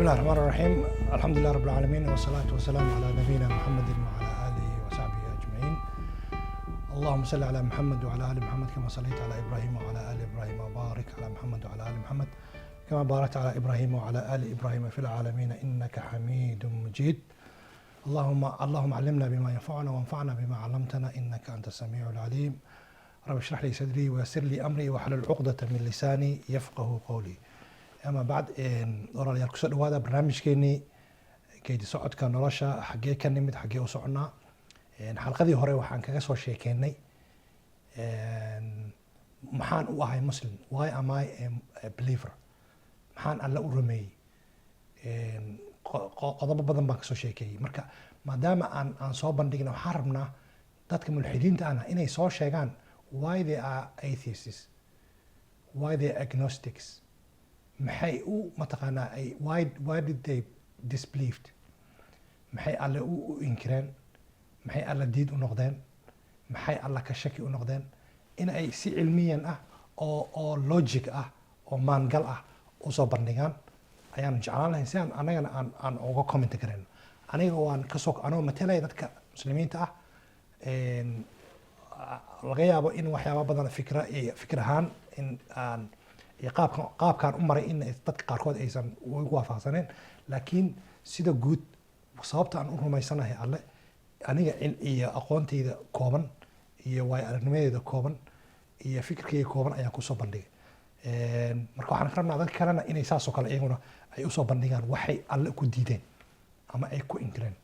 بسم الله الرحمن الرحيم. الحمد لله رب العالمين والصلاة والسلام على نبينا محمد وعلى آله وصحبه أجمعين. اللهم صل على محمد وعلى آل محمد كما صليت على إبراهيم وعلى آل إبراهيم وبارك على محمد وعلى آل محمد كما باركت على إبراهيم وعلى آل إبراهيم في العالمين إنك حميد مجيد. اللهم علمنا بما ينفعنا وانفعنا بما علمتنا إنك أنت السميع العليم. رب اشرح لي صدري ويسر لي أمري واحلل عقدة من لساني يفقه قولي. أما بعد walaalayaal kusoo dhawaada barnaamijkeenii geedi socodka nolosha xagee ka nimid xagee u soconaa. Xalqadii hore waxaan kaga soo sheekeynay maxaan u ahay muslim, why am I a believer, maxaan alla u rumeeyey. qodobo badan baan kasoo sheekeeyey. Marka maadaama aan soo bandhigna waxaan rabnaa dadka mulxidiinta ahna inay soo sheegaan why they are atheists, why they are agnostics, maxay u mataqaanaa ay why did they disbelieved, maxay alle u inkireen, maxay alla diid u noqdeen, maxay alla ka shaki u noqdeen, in ay si cilmiyan ah oo logic ah oo maangal ah usoo bandhigaan ayaan jeclaan lahayn si aan anagana aan uga comment garayno. Aniga waan anoo matalaya dadka muslimiinta ah, laga yaabo in waxyaaba badan fikir ahaan in aan iyo qaabkaan u maray in dadka qaarkood aysan ugu waafaqsaneen, laakiin sida guud sababta aan u rumaysanahay alle aniga iyo aqoontayda kooban iyo waay aragnimadeeda kooban iyo fikirkayga kooban ayaan kusoo bandhigay. Marka waxaan rabnaa dadka kalena inay saasoo kale iyaguna ay usoo bandhigaan waxay alle ku diideen ama ay ku inkireen.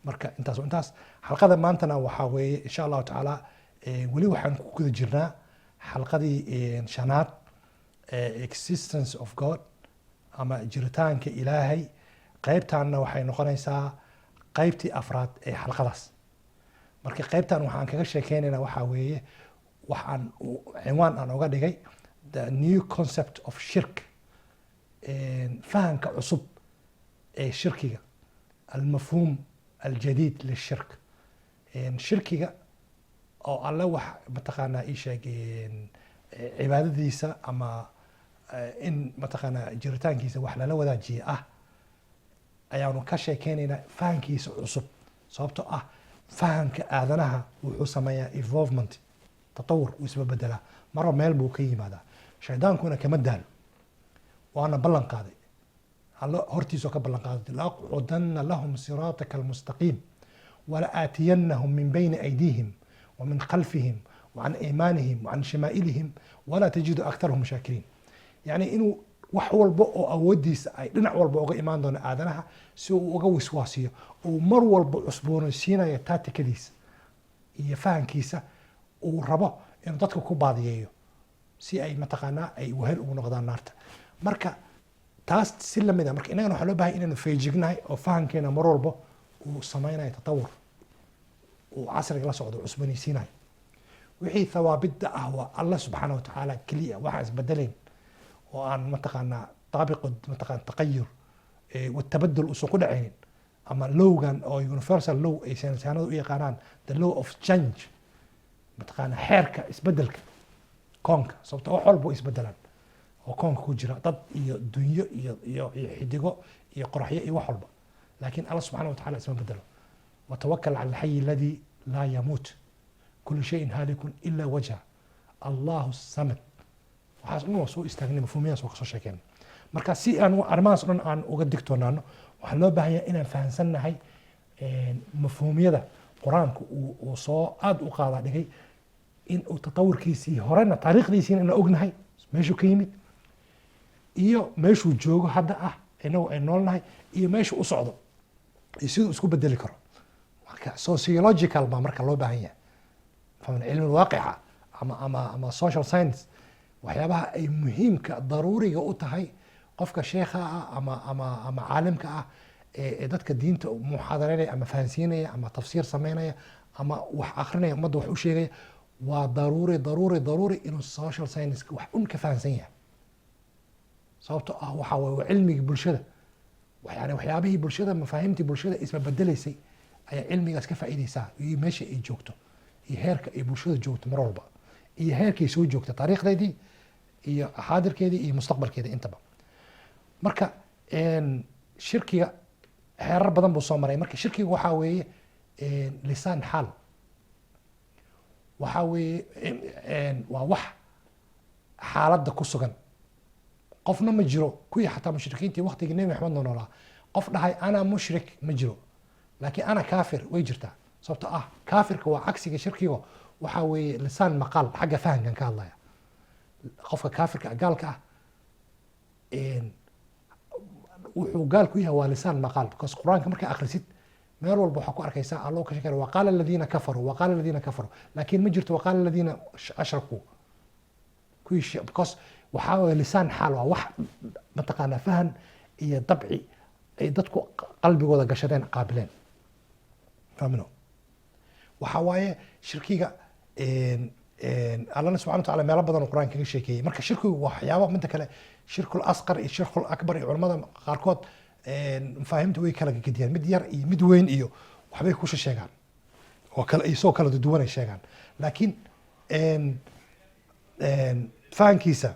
marka intaas xalqada maantana waxaa weeye insha allahu tacaala weli waxaan ku guda jirnaa xalqadii shanaad existence of God ama jiritaanka ilaahay. qaybtaanna waxay noqonaysaa qaybtii afraad ee xalqadaas. marka qaybtan waxaan kaga sheekeynaynaa waxaa weeye waxaan cinwaan aan uga dhigay the new concept of shirk, fahanka cusub ee shirkiga, almafhuum aljadiid lishirk. shirkiga oo alle wax mataqaanaa ii sheeg cibaadadiisa ama in mataqaanaa jiritaankiisa wax lala wadaajiye ah ayaanu ka sheekeynaynaa fahankiisa cusub. sababtoo ah fahanka aadanaha wuxuu sameeyaa evolvement, tatawur, uu isbabedelaa, marba meel buu ka yimaadaa. shaydaankuna kama daalo, waana ballan qaaday, allo hortiisoo ka ballan qaaday laqcudanna lahum siraataka almustaqiim wala aatiyannahum min bayni aydiihim ومن خلفهم وعن ايمانهم وعن شمائلهم ولا تجد اكثرهم شاكرين. يعني انه wax walba oo awoodiisa ay dhinac walba uga imaan doona aadanaha si uu uga wiswaasiyo oo mar walba cusboonaysiinaya taatikadiisa iyo fahankiisa uu rabo inuu dadka ku baadiyeeyo si ay mataqaanaa ay wehel ugu noqdaan naarta. marka taas si lamid ah, marka inagana waxaa loo baahay inaynu feejignahay oo fahankeena mar walba uu samaynayo tatawur uu casriga la socdo cusboonaysiinayo. wixii thawaabidda ah waa allah subxaana wa tacaala keliya, waxaan isbedelayn oo aan mataqaanaa taabiqu mataqaana taqayur watabadul uusan ku dhacaynin, ama lowgan oo universal low ay saynisaanadu u yaqaanaan the law of change, mataqaana xeerka isbedelka koonka. sababto wax walba isbedelaan oo koonka ku jira, dad iyo dunyo iyo xidigo iyo qoraxyo iyo wax walba, laakiin allah subxaana wa tacaala isma bedelo. وتوكل على الحي الذي لا يموت كل شيء هالك إلا وجهه الله الصمد. waxaas dhan waa soo istaagnay, mafhuumiyaas waa kasoo sheekeen. marka si aan arrimahaas dhan aan uga digtoonaano waxaa loo baahan yahay inaan fahansannahay mafhuumiyada qur-aanku uu soo aad u qaada dhigay, in uu tatawurkiisii horena taariikhdiisiina inaan ognahay meeshuu ka yimid iyo meeshuu joogo hadda ah inagu ay noolnahay iyo meeshuu u socdo iyo siduu isku bedeli karo. sociological baa marka loo baahan yahay, fahman cilmi waaqica ama social science, waxyaabaha ay muhiimka daruuriga u tahay qofka sheekha ah ama caalimka ah ee dadka diinta muxaadareynaya ama fahansiinaya ama tafsiir sameynaya ama wax akrinaya ummadda wax u sheegaya. waa daruuri inuu social science wax un ka fahansan yahay. sababtoo ah waxaa waa cilmigii bulshada, yani waxyaabihii bulshada, mafaahiimtii bulshada isma bedelaysay ayaa cilmigaas ka faa'iideysaa, iyo meesha ay joogto iyo heerka ay bulshada joogto mar walba iyo heerkay soo joogta taariikhdeedii iyo xaadirkeedii iyo mustaqbalkeedii intaba. marka shirkiga xeerar badan buu soo maray. marka shirkiga waxaa weeye lisaan xaal, waxaa weeye waa wax xaaladda ku sugan. qofna ma jiro kuwii xataa mushrikiintii waqtigii nebi maxamed noo noolaa qof dhahay ana mushrik ma jiro, laakiin ana kaafir way jirtaa. sababto ah kaafirka waa cagsiga shirkiga, waxaa weeye lisaan maqaal xagga fahamkan ka hadlaya. qofka kaafirka gaalka ah wuxuu gaal ku yahay waa lisaan maqaal, because qur-aanka markaa akhrisid meel walba waxaa ku arkaysaa alloo ka sheekaya waqaala aladiina kafaruu waqaala aladiina kafaruu, laakiin ma jirto waqaala aladiina ashrakuu kuwii, because waxaa weeye lisaan xaal waa wax mataqaanaa fahan iyo dabci ay dadku qalbigooda gashadeen qaabileen. fahmino waxaa waaye shirkiga allana subxana wataala meelo badan oo qur-aanka kaga sheekeeyey. marka shirkigu waa waxyaaba midda kale shirkul asqar iyo shirkul akbar iyo culamada qaarkood mafaahiimta way kala gediyaan, mid yar iyo mid weyn iyo waxbay kusha sheegaan oo kale isoo kala duwan ay sheegaan. laakiin fahankiisa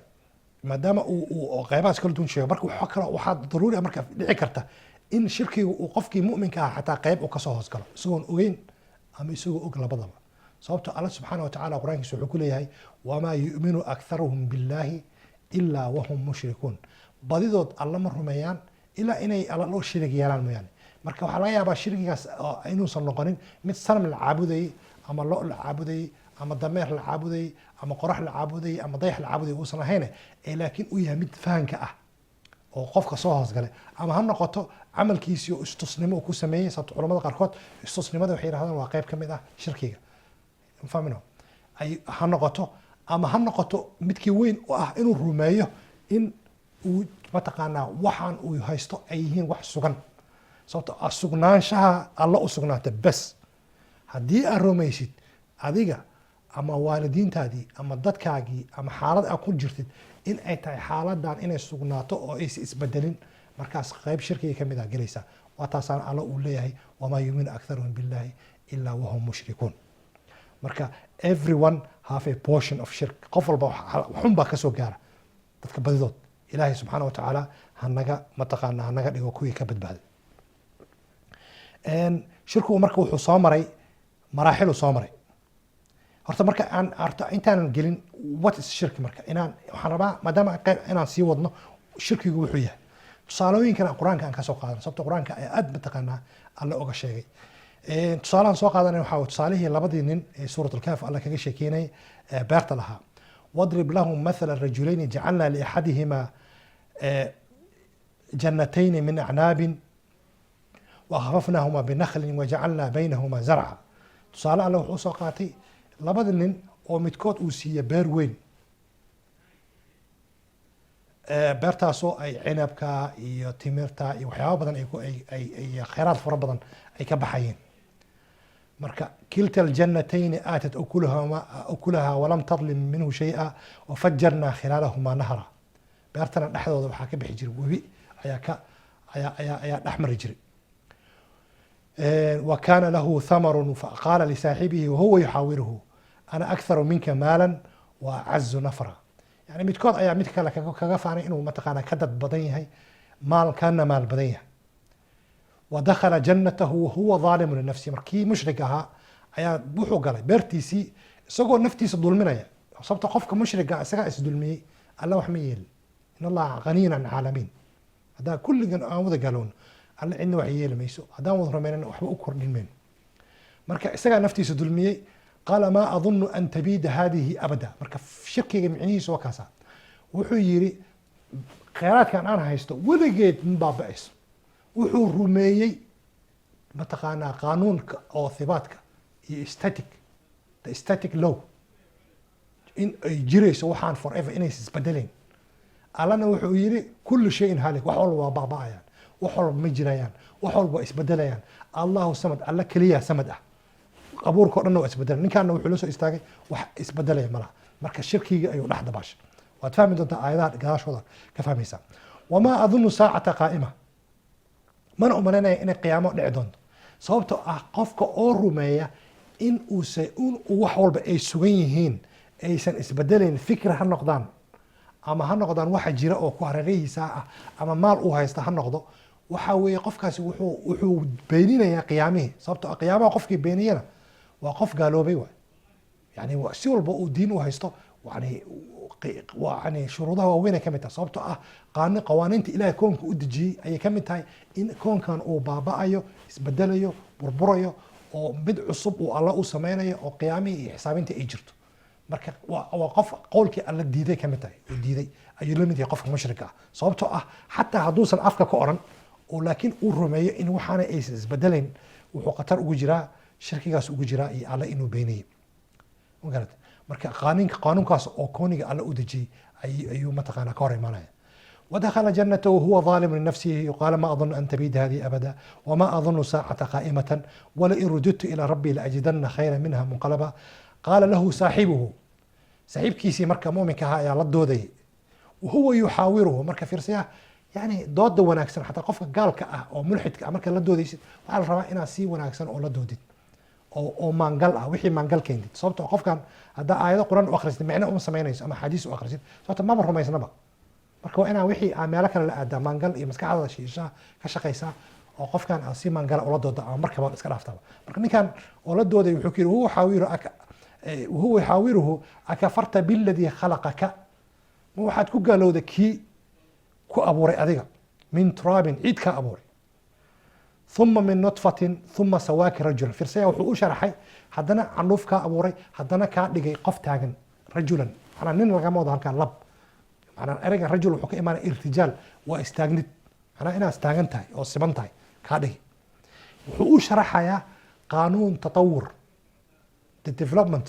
maadaama uu qeybahaas kala duwan sheego, marka waxa kale waxaa daruuri ah marka dhici karta in shirkigu uu qofkii mu'minka ah xataa qeyb uu kasoo hoos galo isagoon ogeyn ama isagoo og labadaba. sababto alla subxaana watacaala qur-aankiisa wuxuu ku leeyahay wamaa yu'minu aktharuhum billahi ilaa wahum mushrikuun, badidood alla ma rumeeyaan ilaa inay alla loo shirig yeelaan mooyaane. marka waxaa laga yaabaa shirkigaas inuusan noqonin mid sanam la caabudayey ama lo la caabudayey ama dameer la caabudayey ama qorax la caabudayey ama dayax la caabudayey uusan ahayne, laakiin uu yahay mid fahanka ah oo qofka soo hoosgalay, ama ha noqoto camalkiisii oo istusnimo uu ku sameeyey. sababto culamada qaarkood istusnimada waxay yidhahdaan waa qeyb ka mid ah shirkiga, fahmino ay ha noqoto, ama ha noqoto midkii weyn oo ah inuu rumeeyo in uu mataqaanaa waxaan uu haysto ay yihiin wax sugan. sababto sugnaanshaha alla u sugnaata bes. haddii aad rumaysid adiga ama waalidiintaadii ama dadkaagii ama xaalad aad ku jirtid in ay tahay xaaladan inay sugnaato oo aysa isbedelin, markaas qeyb shirkiga ka mid ah gelaysaa. waa taasaan alla uu leeyahay wamaa yuuminu aktharuhum billahi ilaa wahum mushrikuun. marka everyone have a portion of shirk, qof walba xun baa kasoo gaara dadka badidood. ilaahay subxaana watacaala hanaga mataqaana hanaga dhigo kuwii ka badbaaday. shirkigu marka wuxuu soo maray maraaxiluu soo maray. horta marka aan intaanan gelin what is shirki, marka waxaan rabaa maadaama inaan sii wadno shirkigu wuxuu yahay. tusaalooyinkana qur-aanka aan kasoo qaadano, sababto qur-aanka ayaa aad mataqaanaa alla oga sheegay. tusaalahan soo qaadanay waxaa tusaalihii labadii nin ee suurat alkahf alla kaga sheekeynay beerta lahaa. wadrib lahum mathala rajulayni jacalna liaxadihima jannatayni min acnaabin wakhafafnahuma binaklin wajacalna baynahuma zarca. tusaale alle wuxuu usoo qaatay labada nin oo midkood uu siiye beer weyn, beertaasoo ay cinabka iyo timirta iyo waxyaaba badan ay khayraad fara badan ay ka baxayeen. marka kilta aljannatayni aatat ukulaha walam tadlim minhu shay'a wafajarna khilaalahuma nahra. beertana dhexdooda waxaa ka bixi jiray webi ayaa dhex mari jiray. wa kaana lahu thamarun faqaala lisaaxibihi wahuwa yuxaawiruhu ana aktharu minka maalan wa acazu nafra. yani midkood ayaa mid kale kaga faanay inuu mataqaana ka dad badan yahay, kana maal badan yahay. wadakhala jannatahu wahuwa dhaalimu linafsihi, markii mushrik ahaa ayaa wuxuu galay beertiisii isagoo naftiisa dulminaya. sababta qofka mushriga isagaa isdulmiyey, alla wax ma yeelin. in allaha ghaniyyun can caalamiin. haddaan kulligan aan wada galoon alla cidna wax yeeli mayso, haddaan wada rumaynana waxba u kordhin mayno. marka isagaa naftiisa dulmiyey. qaala maa adunnu an tabiida haadihi abada. marka shirkiga micnihiisa waa kaasa. wuxuu yidhi kheyraadkan aan haysto weligeed ma baaba'ayso. wuxuu rumeeyey mataqaanaa qaanuunka oo hibaadka iyo static law in ay jirayso waxaan forever inaysa isbedelayn. allana wuxuu yidhi kullu shayin halik, wax walba waa baaba'ayaan, wax walba ma jirayaan, wax walba waa isbedelayaan. allahu samad, alla keliya samad ah, abuurka o dhanna waa isbedelay. ninkaana wuxuu la soo istaagay wax isbedelaya malaha. marka shirkiga ayuu dhex dabaashay. waad fahmi doontaa aayadaha gadaashooda ka fahmaysaa. wamaa adunnu saacata qaa'ima, mana umalaynaya inay qiyaamo dhici doonto. sababtoo ah qofka oo rumeeya in wax walba ay sugan yihiin, aysan isbedelayn, fikra ha noqdaan ama ha noqdaan waxa jira oo ku hareerihiisa ah ama maal uu haysta ha noqdo, waxa weeye qofkaasi wuxuu beeninayaa qiyaamihii, sababtoo ah qiyaamaha qofkii beeniyana waa qof gaaloobay waay. yani si walba uu diin u haysto yani shuruudaha waaweyn ay ka mid tahay, sababtoo ah qawaaniinta ilahay koonka u dejiyey ayay ka mid tahay in koonkan uu baaba'ayo, isbedelayo, burburayo, oo mid cusub uu alla u sameynayo, oo qiyaamihii iyo xisaabintii ay jirto. marka waa qof qowlkii alla diiday ka mid tahay, uu diiday ayuu la mid yahay qofka mushrika ah, sababtoo ah xataa hadduusan afka ka oran oo laakiin uu rumeeyo in waxaana aysan isbedelayn, wuxuu khatar ugu jiraa, shirkigaas ugu jiraa iyo alle inuu beeniyey. magarata marka qaanuunkaas oo kooniga alle u dejiyey ayuu mataqaanaa ka hor imaanaya. ودخل جنته وهو ظالم لنفسه قال ما أظن أن تبيد هذه أبدا وما أظن ساعة قائمة ولئن رددت إلى ربي لأجدن خيرا منها منقلبا قال له صاحبه saaxiibkiisii marka muuminka ayaa la doodayay, wahuwa yuxaawiruhu marka fiirsayaa yani dooda wanaagsan xataa qofka gaalka ah oo mulxidka ah marka la doodaysid waxaa la rabaa inaad si wanaagsan oo la doodid oo maangal ah, wixii maangal keentid, sababtoo qofkan haddaa aayado quraan u akhrisid micno uma samaynayso ama xadiis u akhrisid, sababta maba rumaysnaba. marka waa inaa wixii aa meelo kale la aadaa maangal iyo maskaxdaada shiishaa ka shaqaysaa oo qofkan aad si maangala ula dooda ama markaba iska dhaaftaba. marka ninkan oo la dooday wuxuu ku yiri وهو يحاوره أكفرت بالذي خلقك ما waxaad ku gaalowda kii ku abuuray adiga min turaabin ciid ka abuuray ثuma min nutfatin ثuma sawaaki rajula. firsaya wuxuu u sharaxay haddana canuuf kaa abuuray, haddana kaa dhigay qof taagan rajulan, manaa nin lagama wado halkaan lab, manaa ereyga rajul wuxuu ka imaanaya irtijaal, waa istaagnid, manaa inaad istaagan tahay oo siban tahay kaa dhigay. wuxuu u sharaxayaa qaanuun tatawur development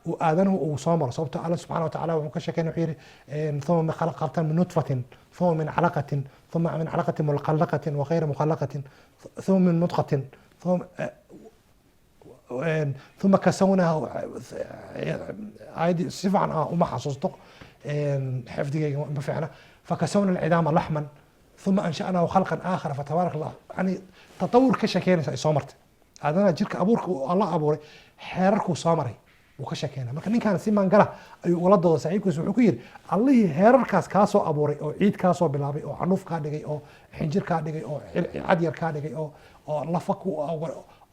uu aadanuhu uu soo maro, sababtoo alla subxana watacaala wuxuu ka sheekeynaya wuxuu yihi ثuma khalaqta min nutfatin ثuma min calaqatin ثuma min calaqatin muqallaqatin وغayri muqallaqatin ثuma min mudqatin ثuma kasawnaha ayadii si fiican uma xasuusto xifdigayga ma fiicna fakasawna alcidaama laxman ثuma ansha'nahu khalqan aakhara fatabaarak allah. yani tatawur ka sheekeynaysa ay soo martay aadanaha jirka abuurka alla abuuray xeerarkuu soo maray wuu ka sheekeynaya. marka ninkaan si maangala ayuu ula dooda saaxiibkiisa, wuxuu ku yidhi allihii heerarkaas kaa soo abuuray oo ciid kaa soo bilaabay oo canuuf kaa dhigay oo xinjir kaa dhigay oo cadyar kaa dhigay oo lafa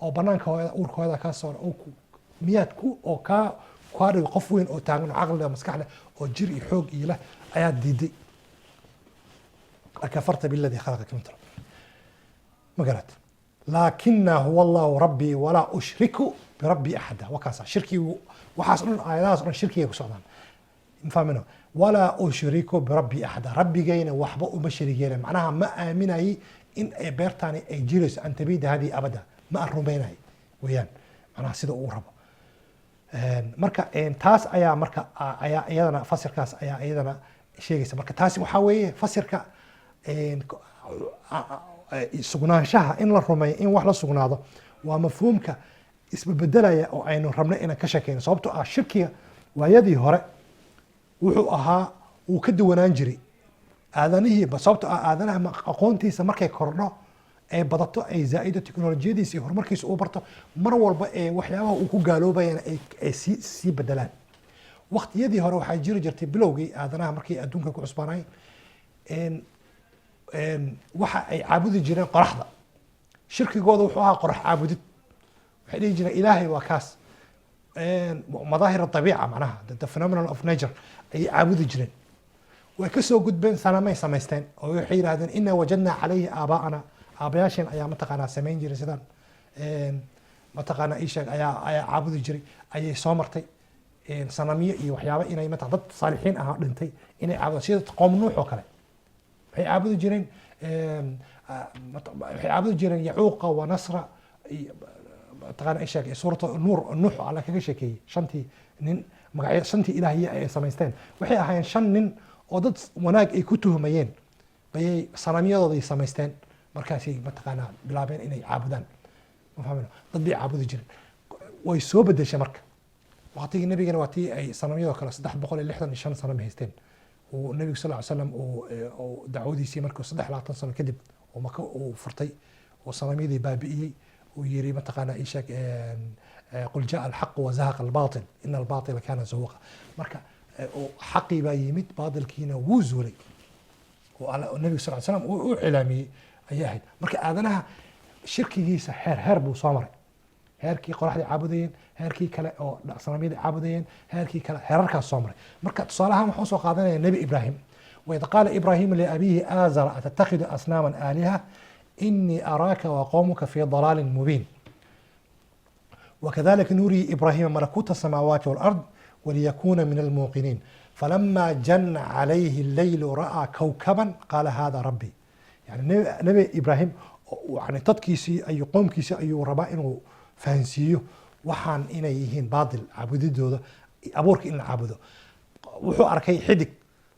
oo banaanka hooyada uurka hooyada kaa soo miyaad oo kaa dhigay qof weyn oo taagan oo caqli leh maskax leh oo jir iyo xoog iyo leh ayaad diiday. akafarta biladii khalaqaka min turab. ma garat laakina huwa allahu rabbii walaa ushriku birabbii axada. wakaasa shirkigu waxaas dhan aayadahaas dhan shirkigay ku socdaan, mafahmino. walaa ushriku birabbii axada, rabbigayna waxba uma sharig yeelay, macnaha ma aaminayay in beertaani ay jirayso an tabiida hadii abada, ma aan rumaynay weeyaan, macnaha sida uu rabo. marka taas ayaa marka ayaa iyadana fasirkaas ayaa iyadana sheegaysa. marka taasi waxaa weeye fasirka sugnaanshaha in la rumeeyo in wax la sugnaado waa mafhuumka isbebedelaya oo aynu rabno inaan ka sheekeyno, sababtoo ah shirkiga waayadii hore wuxuu ahaa uu ka duwanaan jiray aadanihiiba, sababtoo ah aadanaha aqoontiisa markay kordho ay badato ay zaa'ido teknolojiyadiisa iyo horumarkiisa uu barto, mar walba ee waxyaabaha uu ku gaaloobayana ay sii bedelaan. waqtiyadii hore waxaa jiri jirtay bilowgii aadanaha markay adduunka ku cusbaanayeen waxa ay caabudi jireen qoraxda. shirkigooda wuxuu ahaa qorax caabudid, waxay dhihi jireen ilaahay waa kaas, madaahir abiica macnaha the phenomenon of nature ayay caabudi jireen. way kasoo gudbeen sanamay samaysteen oo waxay yidhahdeen inaa wajadnaa calayhi aabaa'ana, aabayaasheen ayaa mataqaanaa samayn jiray sidaan mataqaanaa isheeg ayaa caabudi jiray, ayay soo martay sanamyo iyo waxyaaba inay dad saalixiin ahaa dhintay inay caabudaan, sida qoom nuux oo kale waxay caabudi jireen yacuuqa wa nasra mataqaana isheeg suurata nuux alla kaga sheekeeyey shantii nin magacyo shantii ilaahiye ay samaysteen. waxay ahaayeen 5 nin oo dad wanaag ay ku tuhmayeen bayay sanamyadooda ay samaysteen, markaasay mataqaanaa bilaabeen inay caabudaan, ma fahmino dad bay caabudi jireen. way soo bedeshay marka waqtigii nabigana waa tii ay sanamyadoo kale 365 sanam haysteen oo nabiga sal ly slam oo dacwadiisii markuu 23 sano kadib oo maka uu furtay oo sanamyadii baabi'iyey uu yiri mataqaanaa isheeg qul jaa alxaq wazahaqa albaatil ina albaatila kaana zahuuqa. marka xaqii baa yimid baatilkiina wuu zuulay oo nabiga sal ly slam uu cilaamiyey ayay ahayd. marka aadanaha shirkigiisa heer buu soo maray. heerkii qoraxdii caabudayeen, heerkii kale oo sanamyadii caabudayeen, heerkii kale heerarkaas soo maray. marka tusaalahaan waxaan soo qaadanaya nebi ibraahim. waid qaala ibraahimu liabiihi aazara atattakhidu asnaaman aaliha inii araaka waqowmuka fii dalaalin mubiin wakadalika nurii ibraahima malakuuta asamaawaati walard waliyakuna min almuuqiniin falama janna calayhi alleylu ra'aa kawkaban qaala hada rabbi. yani nebi ibraahim yani dadkiisii ayuu qoomkiisii ayuu rabaa inuu fahansiiyo waxaan inay yihiin baatil caabudidooda, abuurka in la caabudo. wuxuu arkay xidig,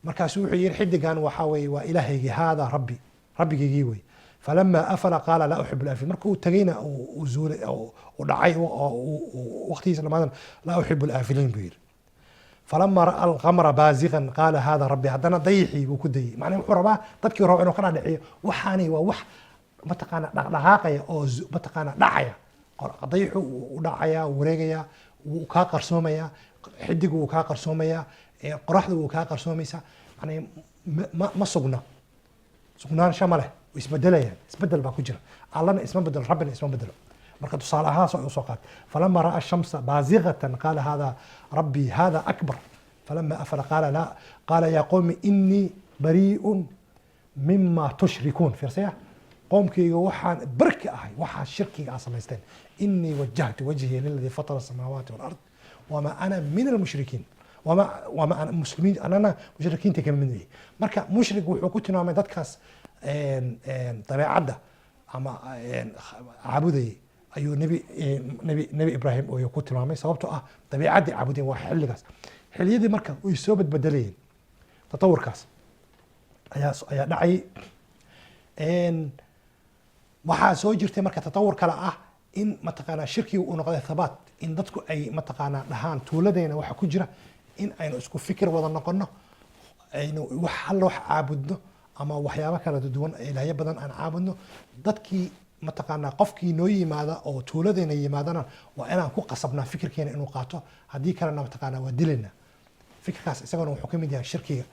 markaasu wuxuu yihi xidigan waxaa weye waa ilaahaygii, hada rabbi, rabbigaygii wey. falama afala qaala laa uxib lafil. markuu tagayna zuulay dhacay waqtigiisa dhamaadan laa uxib laafiliin buu yihi. falama ra'a alqamra baaziqan qaala hada rabbi. haddana dayixii buu ku dayay. macnaha wuxuu rabaa dadkii raba inuu ka dhaadhiciyo waxaani waa wax mataqaana dhaqdhaqaaqaya oo mataqaana dhacaya. dayixu u dhacaya, wareegaya, wuu kaa qarsoomaya, xidigu wuu kaa qarsoomaya, qoraxdu wuu kaa qarsoomaysa. yani ma sugna, sugnaansha ma leh, way isbedelayaan, isbedel baa ku jira. allana isma bedelo, rabbina isma bedelo. marka tusaale ahaas u soo qaatay. falama ra'a shamsa baaziqatan qaala hada rabbi hada akbar. falama afala qaala yaa qowmi inii barii'un mima tushrikuun. fiirsaya, qoomkayga waxaan barki ahay waxaa shirkiga aa samaysteen. inii wajahtu wajhii liladii fatara asamaawaati walard wama ana min almushrikiin wama ana muslimiin, anana mushrikiinta kama mid yahay. marka mushrik wuxuu ku tilmaamay dadkaas dabeecadda ama caabudayay ayuu nebi ibraahim ayuu ku tilmaamay. sababtoo ah dabeecaddii caabudeen waa xilligaas. xiliyadii marka way soo badbedelayeen, tatawurkaas ayaa dhacay. waxaa soo jirtay marka tatawur kale ah in mataqaanaa shirkiga uu noqday thabaat, in dadku ay mataqaanaa dhahaan tuuladeena waxa ku jira in aynu isku fikir wada noqono, aynu hal wax caabudno ama waxyaabo kala duwan ilaahyo badan aan caabudno. dadkii mataqaanaa qofkii noo yimaada oo tuuladeena yimaadana waa inaan ku qasabnaa fikirkeena inuu qaato, haddii kalena mataqaanaa waa dilaynaa. fikirkaas isagana wuxuu ka mid yahay shirkiga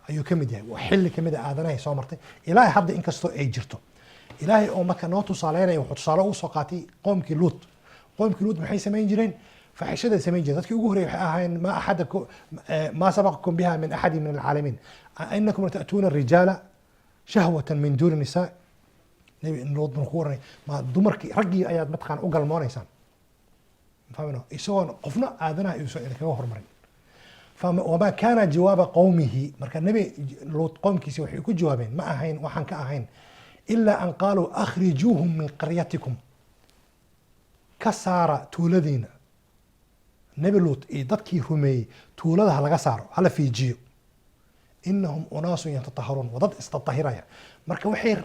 ayuu ka mid yahay. waa xilli ka mid a aadanahay soo martay ilaahay hadda inkastoo ay jirto. ilaahay oo marka noo tusaaleynaya wuxuu tusaale ugu soo qaatay qoomkii luut. qoomkii luut maxay samayn jireen? faaxishaday samayn jireen. dadkii ugu horreeyay waxay ahaayeen maa sabaqakum biha min axadi min alcaalamiin inakum lata'tuuna rijaala shahwatan min duuni nisaa. nebi luut buu ku waranay, ma dumarkii raggii ayaad mataqaana u galmoonaysaan. fahmino isagoon qofna aadanaha iusan idinkaga hormarin. wamaa kaana jawaaba qowmihi. marka nebi luut qoomkiisi waxay ku jawaabeen ma ahayn waxaan ka ahayn ilaa an qaaluu akhrijuuhum min qaryatikum. ka saara tuuladiina. nebi luut iyo dadkii rumeeyey tuulada ha laga saaro, hala fiijiyo. inahum unaasun yatataharuun, waa dad istatahiraya. marka waxay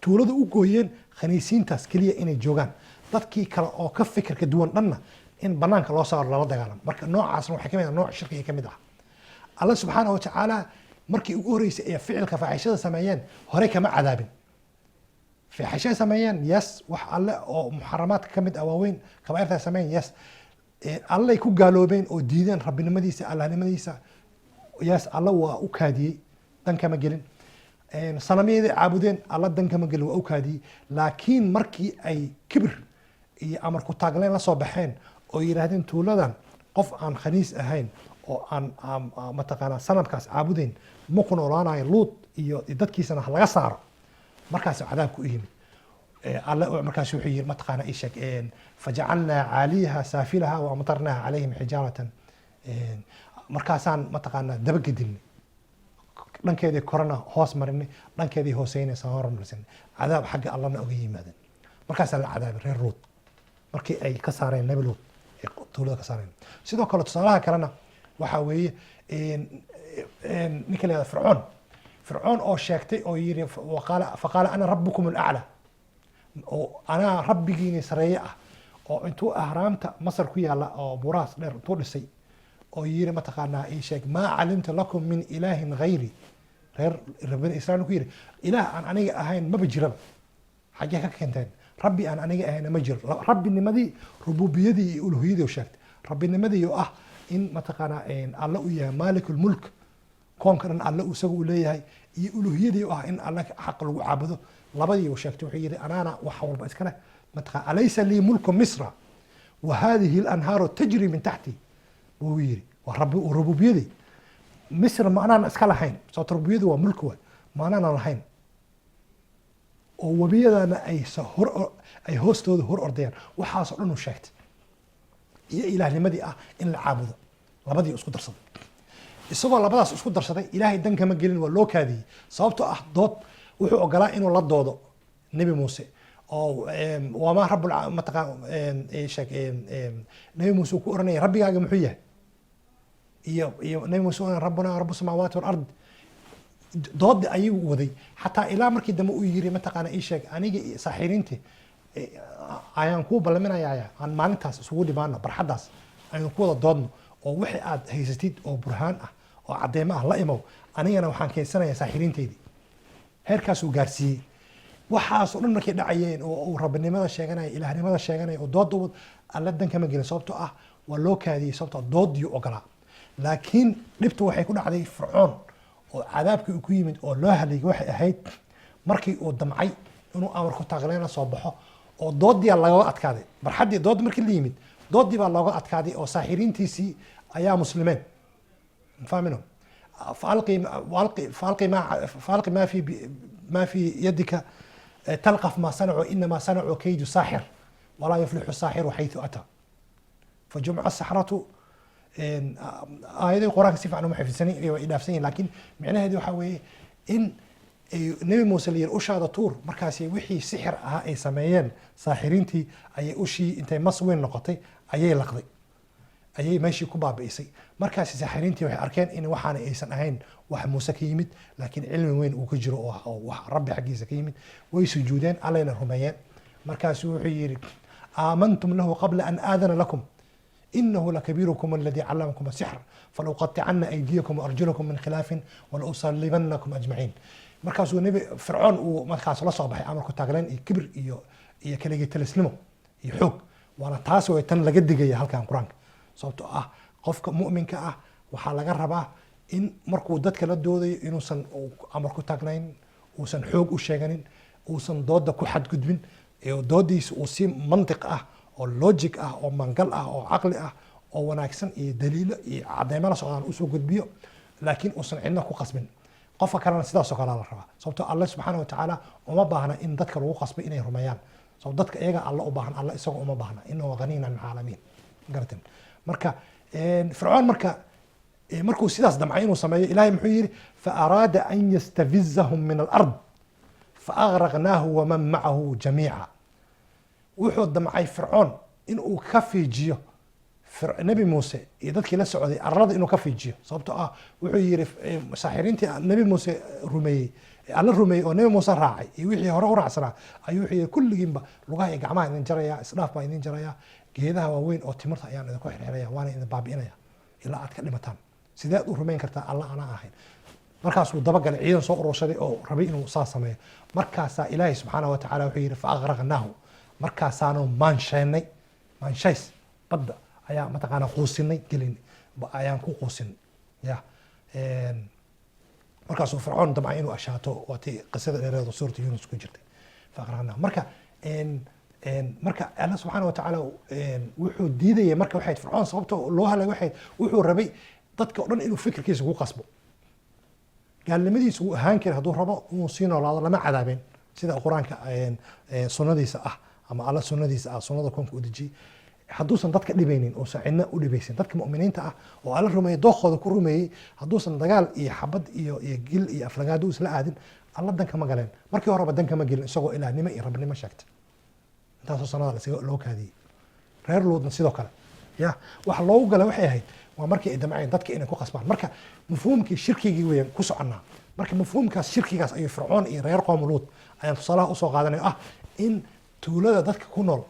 tuulada u gooyeen khaniisiintaas keliya inay joogaan. dadkii kale oo ka fikirka duwan dhanna in banaanka loo saaro lala dagaalamo. marka noocaasna waxay kamid ah nooc shirkiga ka mid ah. alla subxaana wa tacaala markii ugu horreysay ee ficilka faaxishada sameeyeen hore kama cadaabin. faaxishay sameeyeen yes, wax alle oo muxaramaadka ka mid ah waaweyn kabaa'irta sameeyeen yes. allay ku gaaloobeen oo diideen rabbinimadiisa, allahnimadiisa yes, alla waa u kaadiyey, dan kama gelin. sanamyadii caabudeen, alla dan kama gelin, waa u kaadiyey. laakiin markii ay kibir iyo amar ku taagleen la soo baxeen oo yidhaahdeen tuuladan qof aan khaniis ahayn oo aan mataqaanaa sanamkaas caabudeyn ma ku noolaanayo, luut iyo dadkiisana ha laga saaro. markaas cadaabku u yimid. alle markaas wuxuu yiri mataqaana ishak fajacalnaa caaliyaha saafilaha wa amtarnaaha calayhim xijaaratan. markaasaan mataqaanaa dabagedinay, dhankeedii korona hoos marinay, dhankeedii hooseynaysa hormarsinay. cadaab xagga allana oga yimaadeen. markaasaa la cadaabay reer luut markii ay ka saareen nebi luut ee tuulada ka saareen. sidoo kale tusaalaha kalena waxaa weeye ninka la yihahdo fircoon oo sheegtay oo yiri faqaala ana rabbukum alaclى, oo anaa rabbigiini sareeye ah, oo intuu ahraamta masar ku yaala oo buraas dheer intuu dhisay oo yiri mataqaanaa ii sheeg maa calimta lakum min ilaahin gayri. reer bani israa'iil ku yiri ilaah aan aniga ahayn maba jiraba, xaggee ka keenteen? rabbi aan aniga ahayn ma jiro. rabbinimadii, rububiyadii iyo uluhiyadii u sheegtay. rabbinimadii oo ah in mataqaanaa alla u yahay maalikul mulk koonka dhan alle isaga uu leeyahay iyo uluhiyadii ah in alle xaq lagu caabudo labadii uu sheegtay wuxuu yidhi anaana wax walba iska leh mataqaa alaysa lii mulku misra wa hadihi alanhaaru tajri min taxti wuu yidhi waa rububiyadii misr ma anaan iska lahayn sababto rububiyadu waa mulki waay ma anaanan lahayn oo webiyadana ay hoostooda hor ordayaan waxaasoo dhan uu sheegtay iyo ilaahnimadii ah in la caabudo labadii isku darsaday isagoo labadaas isku darsaday ilaahay dan kama gelin waa loo kaadiyey sababtoo ah dood wuxuu ogolaa inuu la doodo nebi muuse oo wamaa nebi muuse uu ku oranaya rabbigaaga muxuu yahay iyo nebi muuse rabbuna rabu samaawaati walard doodii ayuu waday xataa ilaa markii dambe uu yiri mataqaana ii sheeg aniga saaxiriintii ayaan kuu ballaminayaa aan maalintaas isugu dhimaano barxaddaas aynu ku wada doodno oo wixii aad haysatid oo burhaan ah oo cadeymo ah la imow anigana waxaan keensanayaa saaxiriinteydii heerkaasuu gaarsiiyey waxaasoo dhan markay dhacayeen oo uu rabbinimada sheeganaya ilaahnimada sheeganaya oo doodda alla dan kama gelin sababtoo ah waa loo kaadiyey sababtoo doodii ogolaa laakiin dhibta waxay ku dhacday fircoon oo cadaabkii uu ku yimid oo loo hadlayay waxay ahayd markii uu damcay inuu amarku taaqleena soo baxo oo doodii looga adkaaday barxaddii dood markii la yimid doodii baa looga adkaaday oo saaxiriintiisii ayaa muslimeen fahmino فألقي ما في يدك تلقف ما صنعوا إنما صنعوا كيد ساحر ولا يفلح الساحر حيث أتى فجمع السحرة آية القرآن كثير عنهم حفظني وإدافسين لكن معناها هذه حوي إن نبي موسى اللي أشى طور مركزي وحي سحر أي سمايان ساحرينتي أي أشي أنت مصوين نقطي أي لقضي ayay meeshii ku baabi'isay markaasi saaxiriintii waxay arkeen in waxaana aysan ahayn wax muuse ka yimid laakiin cilmi weyn uu ka jiro oo wax rabbi xaggiisa ka yimid way sujuudeen allayna rumeeyeen markaasuu wuxuu yidhi aamantum lahu qabla an aadana lakum inahu lakabiirukum aladii callamakum asixr falauqaticana aydiyakum waarjulakum min khilaafin walausalibanakum ajmaciin markaasuu nebi fircoon uu markaas la soo baxay amarku taagleen iyo kibir iyo keligii talisnimo iyo xoog waana taas way tan laga digaya halkan qur-aanka sababtoo ah qofka mu'minka ah waxaa laga rabaa in markuu dadka la doodayo inuusan amar ku taagnayn uusan xoog u sheeganin uusan dooda ku xadgudbin doodiisa uu si mantiq ah oo logic ah oo mangal ah oo caqli ah oo wanaagsan iyo daliilo iyo cadeymo la socdaan usoo gudbiyo laakiin uusan cidna ku qasbin qofka kalena sidaasoo kale la rabaa sababtoo alle subxaana watacaala uma baahna in dadka lagu qasbay inay rumeeyaan sabab dadka iyaga alla u baahan alla isagoo uma baahna inahu ghaniyyun can alcaalamiin garatan marka fircoon markuu sidaas damcay inuu sameeyo ilaahay muxuu yidhi faaraada an yastafizahum min alard faagraqnaahu waman macahu jamiica wuxuu damcay fircoon inuu ka fiijiyo nebi muuse iyo dadkii la socday arlada inuu ka fiijiyo sababtoo ah wuxuu yidhi saaxiriintii nebi muuse rumeeyey alla rumeeyey oo nebi muuse raacay iyo wixii hore u raacsanaa ayuu wuxuu yidhi kulligiinba lugaha iyo gacmaha idin jaraya isdhaaf baa idin jaraya geedaha waaweyn oo timirta ayaan idinku xirxiraya waana idin baabi'inaya ilaa aad ka dhimataan sideed u rumayn kartaa alla anaa ahayn markaasuu dabagalay ciidan soo urursaday oo rabay inuu saa sameeyo markaasaa ilaahay subxaana wa tacaala wuxuu yidhi faaqraqnaahu markaasaanu maanshays badda ayaa mataqaanaa quusinay gelin ayaan ku quusinay ya markaasuu fircoon damcay inuu ashaato waatii qisada dheereedu suurta yunus ku jirtay faaqraqnaahu marka alla subxaana watacaala wuxuu diidayay marka waxay fircoon sababta loo halay waxay wuxuu rabay dadka oo dhan inuu fikirkiisa ku qasbo gaalnimadiisa uu ahaan kara hadduu rabo inuu sii noolaado lama cadaabeen sida qur-aanka sunnadiisa ah ama alla sunnadiisa ah sunnada koonka u dejiyey hadduusan dadka dhibaynin uusan cidna u dhibaysin dadka mu'miniinta ah oo alla rumeeyey dookooda ku rumeeyey hadduusan dagaal iyo xabad iyo gil iyo aflagaado isla aadin alla danka ma galeen markii horeba danka ma gelin isagoo ilaahnimo iyo rabbinimo sheegtay intaasoo sanada loo kaadiyey reer luudna sidoo kale ya waxa loogu gala waxay ahayd waa markii ay damceen dadka inay ku qasbaan marka mafhuumkii shirkigii weeyaan ku soconnaa marka mafhuumkaas shirkigaas ayuu fircoon iyo reer qoom luud ayaan tusaalaha usoo qaadanay ah in tuulada dadka ku nool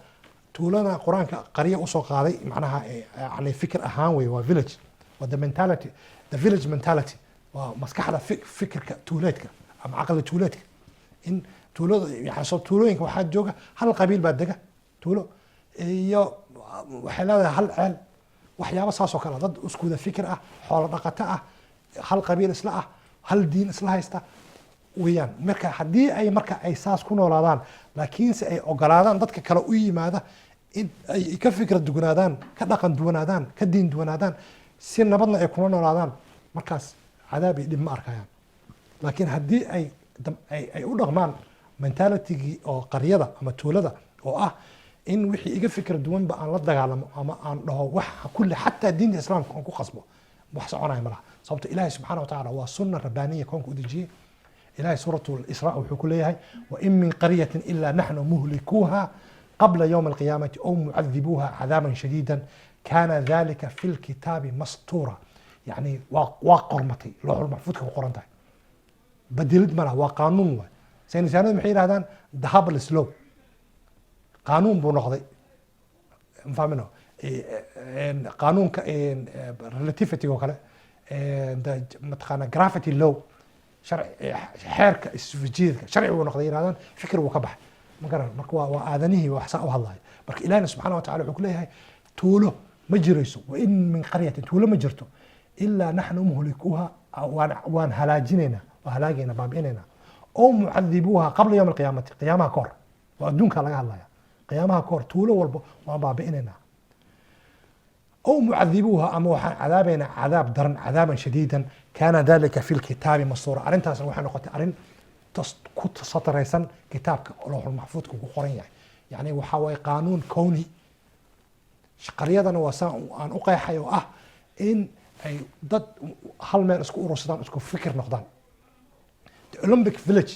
tuulada qur-aanka qarya usoo qaaday macnaha yani fikir ahaan wey waa village waa the village mentality waa maskaxda fikirka tuuleedka ama caqli tuuleedka in tuulada yani soo tuulooyinka waxaa jooga hal qabiil baa dega tuulo iyo waxay leedahay hal ceel waxyaabo saasoo kale dad iskuda fikir ah xoolo dhaqato ah hal qabiil isla ah, hal diin isla haysta weeyaan. marka haddii ay marka ay saas ku noolaadaan, laakiinse ay ogolaadaan dadka kale u yimaada in ay ka fikra duwanaadaan, ka dhaqan duwanaadaan, ka diin duwanaadaan, si nabadna ay kula noolaadaan, markaas cadaab iyo dhib ma arkayaan. laakiin haddii ay u dhaqmaan mentalitigii oo qaryada ama tuulada oo ah in wixii iga fikra duwanba aan la dagaalamo ama aan dhaho wax kulli xataa diinta islaamka aan ku qasbo, wax soconaya malaha. sababto ilaahay subxaana wa tacaala waa sunna rabbaaniya koonka u dejiyey. ilahay suuratu israa wuxuu ku leeyahay wain min qaryatin ilaa naxnu muhlikuuha qabla ywmi alqiyaamati aw mucadibuuha cadaaban shadiida kana dalika fi lkitaabi mastuura. yani waa qormatay, looxul maxfuudka ku qoran tahay, badilid ma laha, waa qaanuun waay. saynisaanadu maxay yihahdaan the habless law, qaanuun buu noqday. mafahmino qaanuunka relativity oo kale, mataqaana gravity law, xeerka isjiidka sharci buu noqday yirahdaan, fikir buu ka baxay. ma garan marka waa aadanihii wax saa u hadlaya. marka ilahina subxana wa tacala wuxuu ku leeyahay tuulo ma jirayso, wain min qaryatin, tuulo ma jirto ilaa naxnu muhlikuuha, waan halaajinaynaa, waan halaagaynaa, baabi'inaynaa, oo mucadibuuha qabla ywmi alqiyaamati, qiyaamaha ka hor. waa adduunka laga hadlaya, qiyaamaha ka hor tuulo walba waan baabi'inaynaa. أو معذبوها أما وحن عذابنا عذاب درن عذابا شديدا كان ذلك في الكتاب مسطورا. أرنتاس وحن نقطة أرن كنت سطريسا كتابك لوح المحفوظ كقرين يعني وحاوي قانون كوني قريضا وساء أن أقيحي إن أي ضد هل ما اسكو روسدان اسكو فكر نقدان أولمبيك فيليج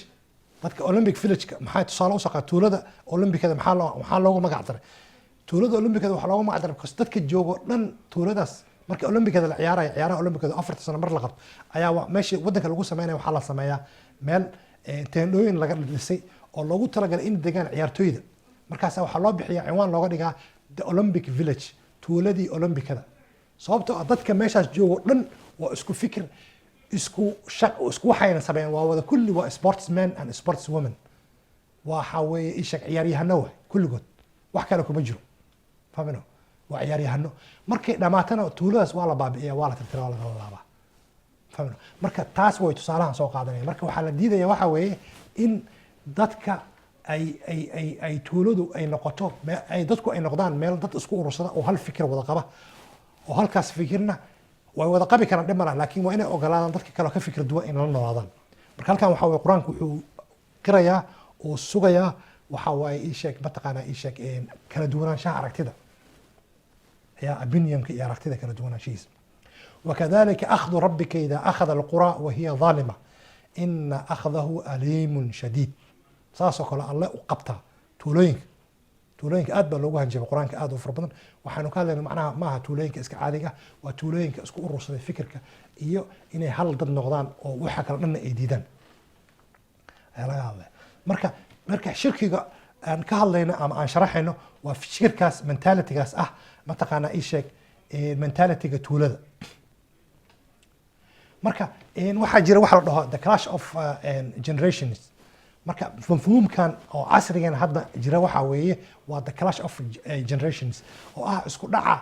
dadka Olympic village maxay tusaale u saqaa tuulada Olympicada maxaa loogu magac daray tuulada Olympicada waxa loogu magac daray because dadka joogo dhan tuuladaas marka Olympicada la ciyaarayo ciyaaraha Olympicada 4 sano mar la qabto ayaa meeshii wadanka lagu sameeyay waxa la sameeyaa meel teendooyin laga dhisay oo loogu talagalay in deegaan ciyaartooyda markaas waxa loo bixiyaa cinwaan looga dhigaa the Olympic village tuuladii Olympicada sababtoo ah dadka meeshaas joogo dhan waa isku fikir isku waxayna sameeyaan waa wada kulli waa sportsmen and sportswomen waxa weeye isha ciyaaryahano kulligood wax kale kuma jiro fahmino waa ciyaaryahano markay dhamaatana tuuladaas waa la baabi'iyaa waa la tirtiraa waa la laabaa fahmino marka taas way tusaalahan soo qaadanaya marka waxa la diidaya waxa weeye in dadka ay tuuladu ay noqoto ay dadku ay noqdaan meel dad isku urursada oo hal fikir wada qaba oo halkaas fikirna way wada qabi karaan dhimana laakiin waa inay ogolaadaan dadka kale ka fikir duwan in la noolaadaan marka halkan waxa weeye quraanku wuxuu qirayaa oo sugayaa waxa waaye ii sheeg mataqaana ii sheeg kala duwanaanshaha aragtida ya opinionka iyo aragtida kala duwanaanshihiisa وكذلك أخذ ربك إذا أخذ القرى وهي ظالمة إن أخذه أليم شديد ساسو كلا الله وقبتها tuulooyinka aad baa loogu hanjabay quraanka aad u fara badan waxaanu ka hadlaynaa macnaha maaha tuulooyinka iska caadiga waa tuulooyinka isku urursaday fikirka iyo inay hal dad noqdaan oo waxa kala dhanna ay diidaan ayaa laga hadlaya marka shirkiga aan ka hadlayno ama aan sharaxayno waa fikirkaas mentalitygaas ah mataqaanaa ii sheeg mentalityga tuulada marka waxaa jira waxa la dhaho the clash of generations marka mafhuumkan oo casrigan hadda jira waxa weeye waa the clash of generations oo ah isku dhaca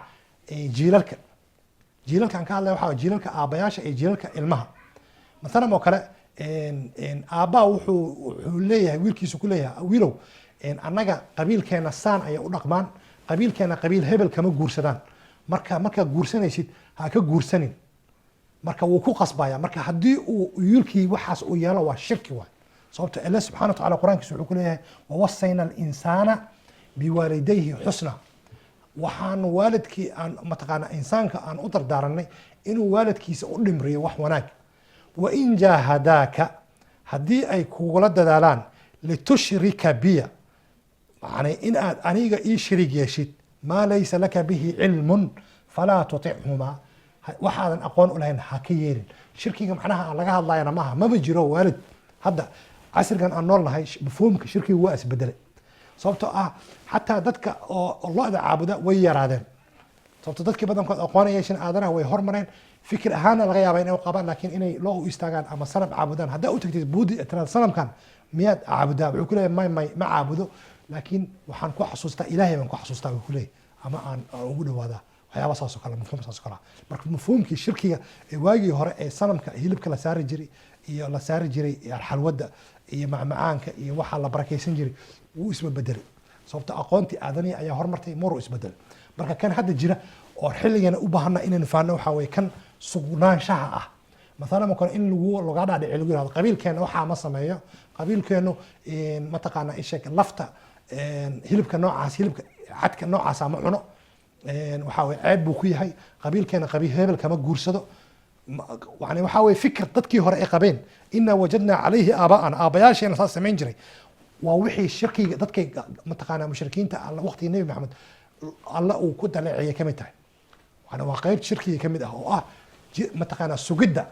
jiilalkan ka hadlaya waxa jiilalka aabayaasha iyo jiilalka ilmaha مثلا oo kale aabaa wuxuu leeyahay wiilkiisu ku leeyahay wiilow annaga qabiilkeena saan ay u dhaqmaan qabiilkeena qabiil hebel kama guursadaan marka guursanaysid ha ka guursanin marka wuu ku qasbaya marka hadii uu wiilkii waxaas u yeelo waa shirki waay sababta Allah subhanahu wa ta'ala quraankiisa wuxuu ku leeyahay wasayna al-insana biwalidayhi husna waxaan waalidkii aan mataqaana insaanka aan u dardaaranay inuu waalidkiisa u dhimriyo wax wanaag wa in jahadaka hadii ay kugula dadaalaan litushrika biya yani in aad aniga ii shariig yeeshid ma laysa laka bihi ilmun fala tuti'huma waxaadan aqoon u lahayn ha ka yeelin shirkiga macnaha laga hadlayana maaha ma jiro waalid hadda casrigan aan noolnahay mafhuumka shirkiga waa isbedelay sababtoo ah xataa dadka oo Allahda caabuda way yaraadeen sababtoo dadka badankood aqoon yeeshan aadanaha way hormareen fikir ahaan laga yaabaa inay qabaan laakiin inay loo istaagaan ama sanad caabudaan hadda u tagtid buudi tiraad sanamkan miyaad caabudaa wuxuu ku leeyahay ma caabudo laakiin waxaan ku xasuustaa ilaahay baan ku xasuustaa wuxuu ku leeyahay ama aan ugu dhawaadaa waxyaaba saas oo kale mafhuum saas oo kale marka mafhuumkii shirkiga waagii hore ee sanamka hilibka la saari jiray iyo la saari jiray xalwada iyo macmacaanka iyo waxa la barakeysan jiray wuu isbedelay sababta aqoontii aadani ayaa hormartay maro isbedelay marka kan hadda jira oo xilligana u baahana inaan faano waxa way kan sugnaanshaha ah مثلا ممكن إن لو قاعد على علوي هذا قبيل كان وحى ما سميه قبيل كانوا ما تقعنا إيش لفته هلب كنوع عاس هلب عد كنوع عاس معنا وحاول عيب وكي هاي قبيل كان قبيل هبل كما جورسده يعني وحاول فكر تدكي هراء قبين إن وجدنا عليه آباءنا آباياش أنا صار سمين جري ووحي الشركي تدكي ما تقعنا مشركين على وقت النبي محمد الله وكنت على عيا كم تاعي وأنا واقعيت شركي كم ده ما تقعنا سجدة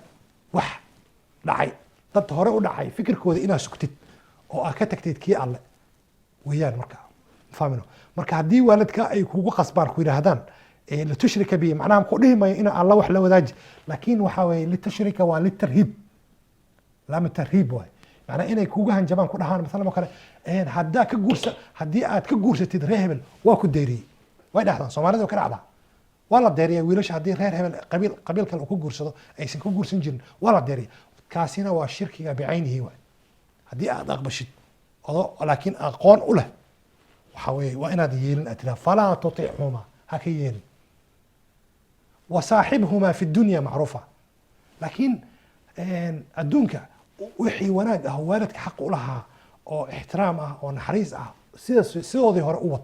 wax dhacay dad hore u dhacay fikirkooda inaad sugtid oo aad ka tagtid kii alle weeyaan marka fahamino marka haddii waalidka ay kugu qasbaan ku yiraahdaan la tushrika bi macnaha ku dhimayo in alla wax la wadaaji laakiin waxa weeye la tushrika waa la tarhib la tarhib way macnaha inay kugu hanjabaan ku dhahaan mesela kale hadda ka guursa haddii aad ka guursatid reer hebel waa ku deeriyay way dhahdaan Soomaalida ka dhacdaa ولا دارية ويلش هذه غير هم قبيل كانوا كوجورسدو أي سن كوجورسن جن ولا دارية كاسينا والشركة بعينه هو هذه أدق بشد ولكن أقوان أولى وحوي وإن هذه أتلا فلا تطيعهما هكيين وصاحبهما في الدنيا معروفة لكن الدنيا وحي وناج هو والدك حق لها أو احترامه أو نحريزه سيدي هو قوة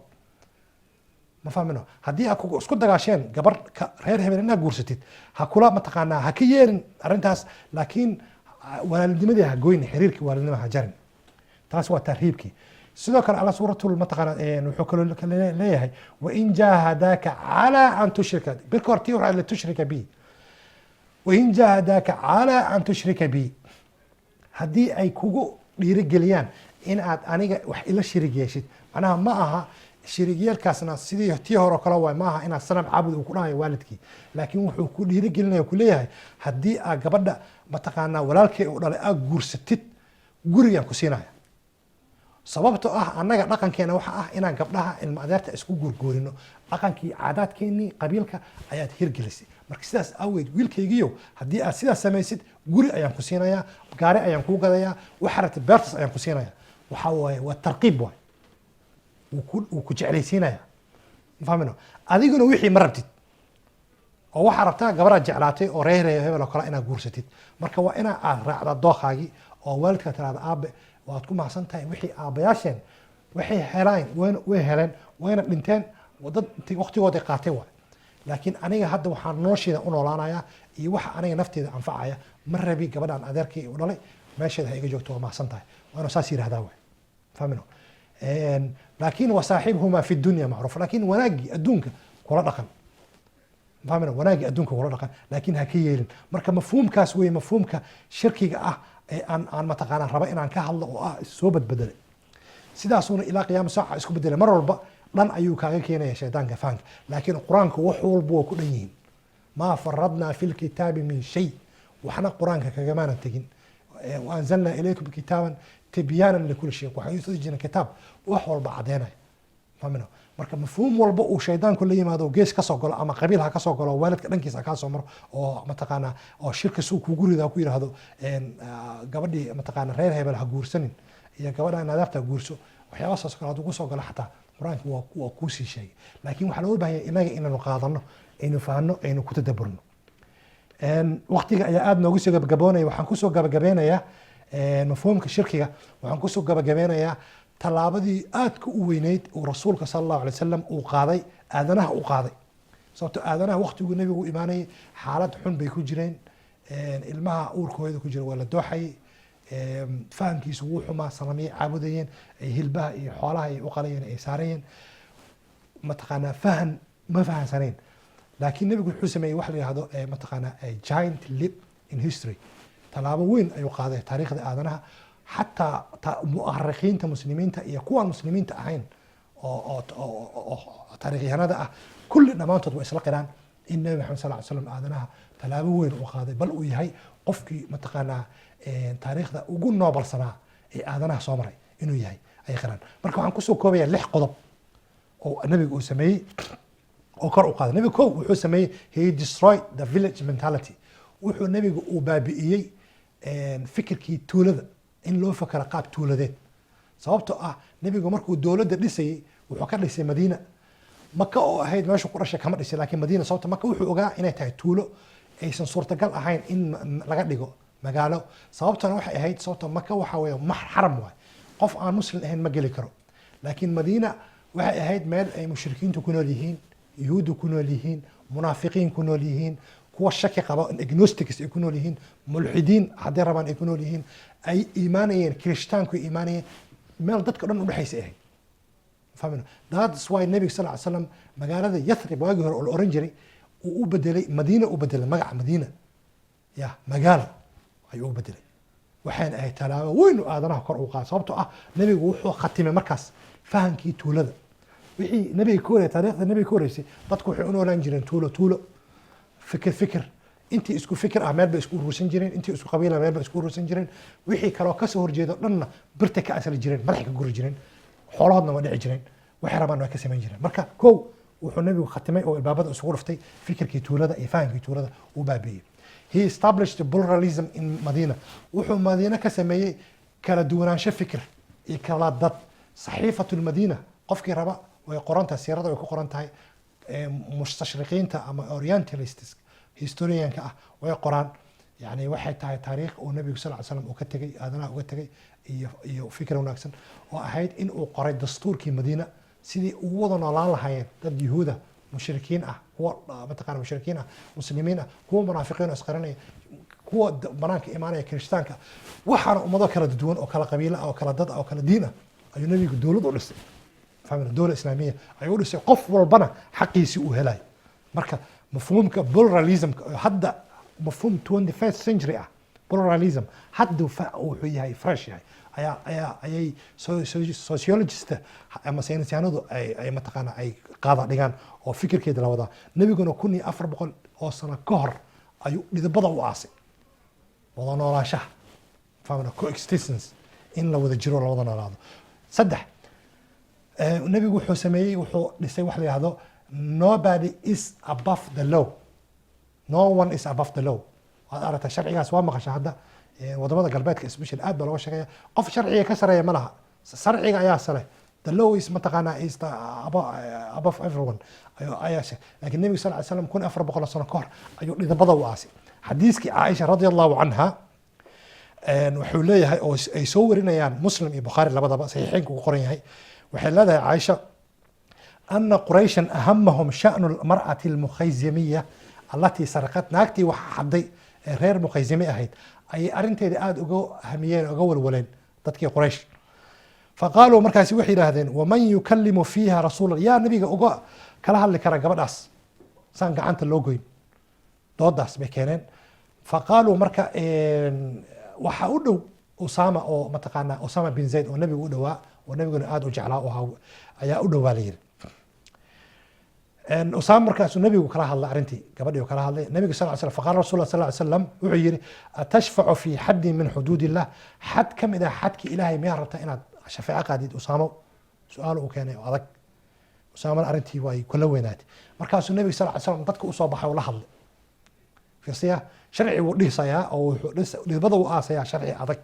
ما فهمنا هدي أكو اسكت دعاشين جبر غير هميننا جورستيد هكولا ما تقعنا هكيين أرنتاس لكن والدمدي هجوين حريرك والدمها هجرن تاس وترهيبك سيدك على صورة المتقنا نحكي لك ليه وإن جاهداك على أن تشرك بالكورتي على تشرك بي وإن جاهداك على أن تشرك بي هدي أي كوجو لرجليان إن أنا وح إلا شريك يشيد أنا معها shirigyaalkaasna sidii tii hore kala way maaha inaad sanad caabud uu ku dhahay waalidkii laakiin wuxuu ku dhiirigelinayaa ku leeyahay haddii aad gabadha mataqaanaa walaalkay u dhalay aad guursatid gurigaan ku siinaya sababtoo ah annaga dhaqankeena waxa ah inaan gabdhaha ilma adeerta isku guurguurino dhaqankii caadaadkeenii qabiilka ayaad hirgelisay marka sidaas awgeed wiilkaygiiyo haddii aad sidaas samaysid guri ayaan ku siinayaa gaari ayaan kuu gadayaa waxa rabtid beertas ayaan ku siinayaa waxa waaye waa tarqiib waay وكجعليسينها فاهمينه أديكنا وحي مربتد أو واحد ربطها قبرة جعلاتي أو ريه هي ولا قرأ إنا جورستيد مركب وإنا رعد الضخاجي أو والد كتر أب وهتكون مع سنتين وحي أبياشين وحي هلاين وين هلين وين البنتين وضد وقتي وضي قاتوا لكن أنا هذا وحنا نوشي أنا ولا أنا يوح أنا نفتي أنفعها مرة بي قبل أن أدركي ولا لي ماشي هيك جوتوا مع سنتين وأنا ساسير هذا هو فاهمينه لكن وصاحبهما في الدنيا معروف لكن وناجي الدنيا كولا دقن فاهمنا وناجي الدنيا كولا دقن لكن هكيل مركب مفهوم كاسوي مفهوم كشركي ان ما تقانا ربا ان كا هادلو سو بدل sidaasuna ilaa qiyaam saaca isku bedela mar walba dhan ayuu kaaga keenaya shaydaanka faanka laakiin quraanku wax walba uu ku dhan yihiin ma faradna fil kitaabi min shay waxna quraanka kaga maana tagin wa anzalna ilaykum kitaban tibyanan likulli shay waxa uu soo jina kitaab wax walba cadeynay fahamina marka mafhuum walba uu shaydaanku la yimaado gees ka soo galo ama qabiil ha ka soo galo waalidka dhankiisa ka soo maro oo mataqaana oo shirka suu ku gurida ku yiraahdo gabadhii mataqaana reer hebel ha guursanin iyo gabadha nadaafta guurso waxyaabo saas kale ugu soo gala xataa quraanku waa ku sii sheegay laakiin waxa loo baahan yahay inaga inaan qaadano aynu fahanno aynu ku tadabburno waqtiga ayaa aad noogu soo gabagaboonay waxaan ku soo gabagabeenayaa mafhuumka shirkiga waxaan ku soo gabagabeenayaa talaabadii aadka u weyneyd oo rasuulka sallallahu alayhi wasallam uu qaaday aadanaha u qaaday sababtoo aadanaha waqtigu nabigu iimaanay xaalad xun bay ku jireen ilmaha uurkooda ku jira wala dooxay fahamkiisu wuu xumaa sanamiye caabudayeen ay hilbaha iyo xoolaha ay u qalayeen ay saarayeen mataqaanaa fahan ma fahansaneen laakiin nabigu wuxuu sameeyey wax la yidhaahdo mataqaanaa giant leap in history talaabo weyn ayuu qaaday taariikhda aadanaha xataa mu'arikhiinta muslimiinta iyo kuwaan muslimiinta ahayn oo taariikhyahanada ah kulli dhammaantood waa isla qiraan in nabi maxamed sal ly slam aadanaha talaabo weyn uu qaaday bal uu yahay qofkii mataqaanaa taariikhda ugu noobalsanaa ee aadanaha soo maray inuu yahay ay qiraan marka waxaan kusoo koobayaa 6 qodob oo nabigu uu sameeyey oo kor u qaaday. Nabiga kow wuxuu sameeyey, he destroyed the village mentality. wuxuu nabigu uu baabi'iyey fikirkii tuulada, in loo fakaro qaab tuuladeed. sababtoo ah nabigu markuu dowladda dhisayey wuxuu ka dhisay Madiina. Maka oo ahayd meesha ku dhashay kama dhisay, laakiin Madiina sababta Maka wuxuu ogaa inay tahay tuulo aysan suurtagal ahayn in laga dhigo magaalo. sababtana waxay ahayd sababta Maka waxa weeye xaram waay, qof aan muslim ahayn ma geli karo. laakiin Madiina waxay ahayd meel ay mushrikiintu ku nool yihiin, yuhuuddu ku nool yihiin, munaafiqiin ku nool yihiin, kuwa shaki qaba agnostics ay ku nool yihiin, mulxidiin haddii rabaan ay ku nool yihiin, ay iimaanayeen, kirishtaanku ay iimaanayeen, meel dadka dhan u dhexaysa ahayd. fahmina? That's why Nabiga sallallahu alayhi wasallam magaalada Yathrib waagii hore oo la oran jiray uu u bedelay Madiina, u bedelay magaca Madiina, ya magaalo ayuu u bedelay. waxaan ahayd talaabo weyn oo aadanaha kor u qaad. sababtoo ah nabigu wuxuu khatimay markaas fahankii tuulada. wixii nabiga ka horeeyay, taariikhda nabiga ka horeysay, dadku waxay u noolaan jireen tuulo, fikir, intii isku fikir ah meel bay isku urursan jireen, intii isku qabiil ah meel bay isku urursan jireen. wixii kaloo ka soo horjeedo dhanna birta ka asali jireen, madaxa ka guri jireen, xoolahoodna waa dhici jireen, waxay rabaan waa ka samayn jireen. marka kow wuxuu nabigu khatimay oo albaabada isugu dhuftay fikirkii tuulada iyo fahankii tuulada uu baabi'iyey. He established pluralism in Medina. wuxuu Madiina ka sameeyey kala duwanaansho fikir iyo kala dad. saxiifatul Madiina qofkii raba way qoran tahay, siirada way ku qoran tahay. mustashriqiinta ama orientalists historianka ah way qoraan. yani waxay tahay taariikh uu nabigu sallallahu alayhi wasallam uu ka tagay, aadanaha uga tagay iyo fikir wanaagsan oo ahayd in uu qoray dastuurkii Madiina sidii ugu wada noolaan lahaayeen dad yuhuuda, mushrikiin ah, kuwa mataqaana mushrikiin ah, muslimiin ah, kuwa munaafiqiin oo isqaranaya, kuwa banaanka imaanaya kirishtaanka. waxaana ummado kala duwan oo kala qabiilo ah oo kala dad ah oo kala diin ah ayuu nabigu dowlad u dhisay. fahmina? dowlad islaamiya ayuu u dhisay, qof walbana xaqiisii uu helay. marka mafhuumka pluralism hadda mafhuum 21st century ah, pluralism hadda wuxuu yahay fresh yahay. ayay sociologist ama saynisyahanadu ay mataqaana ay qaada dhigaan oo fikirkeeda la wadaa. nabiguna 1400 oo sano ka hor ayuu dhidibada u aasay wada noolaanshaha. fahmina? coexistence, in la wada jiro, la wada noolaado. saddex, nabigu wuxuu sameeyey, wuxuu dhisay wax la yidhaahdo nobody is above the law. no one is above the law. waad aragtaa sharcigaas waa maqasha hadda wadamada galbeedka especially aad baa looga shaqeeya. qof sharciga ka sareeya ma laha, sharciga ayaa sare. the law is mataqaana is the above everyone ayaa shay. laakiin nabiga sallallahu alayhi wasallam 1400 sano ka hor ayuu dhidabada u aasay. xadiiskii Caaisha radiyallahu anha wuxuu leeyahay oo ay soo warinayaan Muslim iyo Bukhari labadaba saxiixeynka ku qoran yahay. waxay leedahay Caaisha أن قريشا أهمهم شأن المرأة المخيزمية التي سرقت. naagtii wax xaday reer mukhayzime ahayd ayay arinteeda aad uga hamiyeen, uga walwaleen dadkii Quraysh. faqaaluu markaasi waxay yidhaahdeen waman yukallimu fiiha rasuula, yaa nabiga uga kala hadli kara gabadhaas saan gacanta loo goyn. doodaas bay keeneen. faqaaluu marka waxaa u dhow Usaama oo mataqaana Usaama bin Zayd oo nabigu u dhawaa oo nabiguna aad u jeclaa oo ayaa u dhawaa la yiri. Usaama markaasuu nabigu kala hadlay arintii, gabadhii kala hadlay nabiga sallallahu alayhi wasallam. faqala rasuulullah sallallahu alayhi wasallam wuxuu yiri atashfa'u fi haddin min hududillah, xad kamid ah xadki ilaahay miyaa rabtaa inaad shafaaco qaadid? Usaama su'aal uu keenay oo adag. Usaama arintii way kula weynaatay. markaasuu nabiga sallallahu alayhi wasallam dadka u soo baxay oo la hadlay. fiirsiya sharci uu dhisayaa oo wuxuu dhibada u aasayaa sharci adag